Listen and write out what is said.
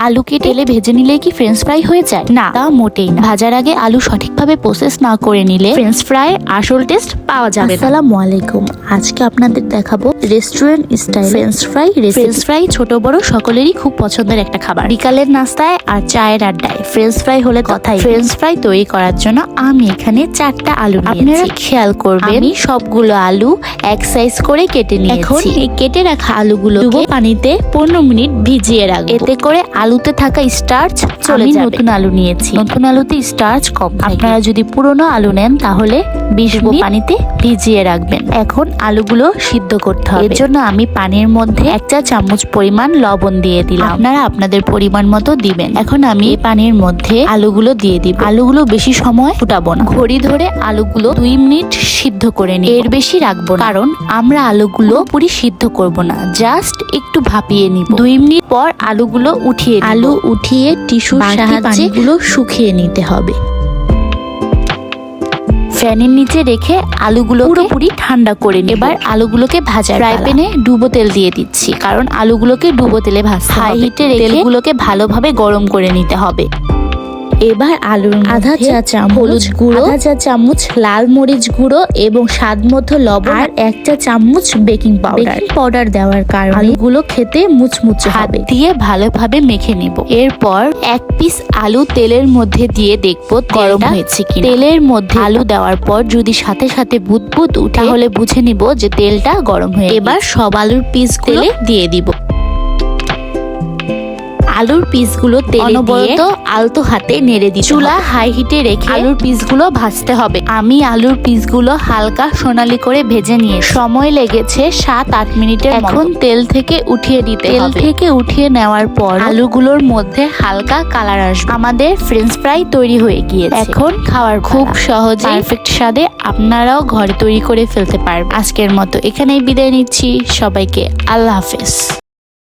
আলুকে তেলে ভেজে নিলে কি ফ্রেঞ্চ ফ্রাই হয়ে যায়? না, তা মোটেই না। ভাজার আগে আলু সঠিকভাবে প্রসেস না করে নিলে ফ্রেঞ্চ ফ্রাই আসল টেস্ট পাওয়া যাবে না। আসসালামু আলাইকুম, আজকে আপনাদের দেখাবো restaurant style French fry recipe. French fry ছোট বড় সকলেরই খুব পছন্দের একটা খাবার। বিকালের নাস্তায় আর চায়ের আড্ডায় ফ্রেঞ্চ ফ্রাই হলে কথাই। ফ্রেঞ্চ ফ্রাই তৈরি করার জন্য আমি এখানে 4টা আলু নিয়েছি। আপনারা খেয়াল করবেন, আমি সবগুলো আলু এক সাইজ করে কেটে নিয়েছি। এখন এই কেটে রাখা আলুগুলো পানিতে 15 মিনিট ভিজিয়ে রাখবো, এতে করে আলুতে থাকা স্টার্চ চলে যাবে। নতুন আলু নিয়েছি, নতুন আলুতে স্টার্চ কম। আপনারা যদি পুরনো আলু নেন তাহলে 20 মিনিট পানিতে ভিজিয়ে রাখবেন। এখন আলুগুলো সিদ্ধ করতে হবে, এর জন্য আমি পানির মধ্যে 1 চা চামচ পরিমাণ লবণ দিয়ে দিলাম। আপনারা আপনাদের পরিমাণ মতো দিবেন। এখন আমি পানির মধ্যে আলুগুলো দিয়ে দিব। আলুগুলো বেশি সময় ফুটাবো না, ঘড়ি ধরে আলুগুলো 2 মিনিট সিদ্ধ করে নিই। এর বেশি রাখবো না, কারণ আমরা আলুগুলো পুরি সিদ্ধ করব না, জাস্ট একটু ভাপিয়ে নিব। 2 মিনিট পর আলুগুলো উঠিয়ে আলু উঠিয়ে টিস্যুর সাহায্যে পানিগুলো শুকিয়ে নিতে হবে। ফ্যানের নিচে রেখে আলুগুলো পুরোপুরি ঠান্ডা করে নিব। এবার আলুগুলোকে ভাজার ফ্রাই প্যানে ডুবো তেল দিয়ে দিচ্ছি, কারণ আলুগুলোকে ডুবো তেলে ভাজতে হবে। হাই হিটে তেলগুলোকে ভালোভাবে গরম করে নিতে হবে। এবার আলুর আধা চা চামচ হলুদ গুঁড়ো, আধা চা চামচ লাল মরিচ গুঁড়ো এবং স্বাদ মতো লবণ আর 1 চা চামচ বেকিং পাউডার দেওয়ার কারণে আলুগুলো খেতে মুচমুচে হবে। দিয়ে ভালোভাবে মেখে নিব। এরপর 1 পিস আলু তেলের মধ্যে দিয়ে দেখবো গরম হয়েছে কিনা। তেলের মধ্যে আলু দেওয়ার পর যদি সাথে সাথে বুদবুদ উঠে, তাহলে বুঝে নিব যে তেলটা গরম হয়ে গেছে। এবার সব আলুর পিস তেলে দিয়ে দিব। আলুর পিসগুলো তেলে দিয়ে আলতো হাতে নেড়ে দিই। চুলা হাই হিটে রেখে আলুর পিসগুলো ভাজতে হবে। আমি আলুর পিসগুলো হালকা সোনালী করে ভেজে নিয়ে সময় লেগেছে 7-8 মিনিটের মতো। এখন তেল থেকে উঠিয়ে দিতে হবে। তেল থেকে উঠিয়ে নেওয়ার পর আলুগুলোর মধ্যে হালকা কালার আসবে। আমাদের ফ্রেঞ্চ ফ্রাই তৈরি হয়ে গিয়েছে। এখন খাওয়ার খুব সহজে পারফেক্ট স্বাদে আপনারাও ঘরে তৈরি করে ফেলতে পারবেন। আজকের মতো এখানেই বিদায় নিচ্ছি। সবাইকে আল্লাহ হাফেজ।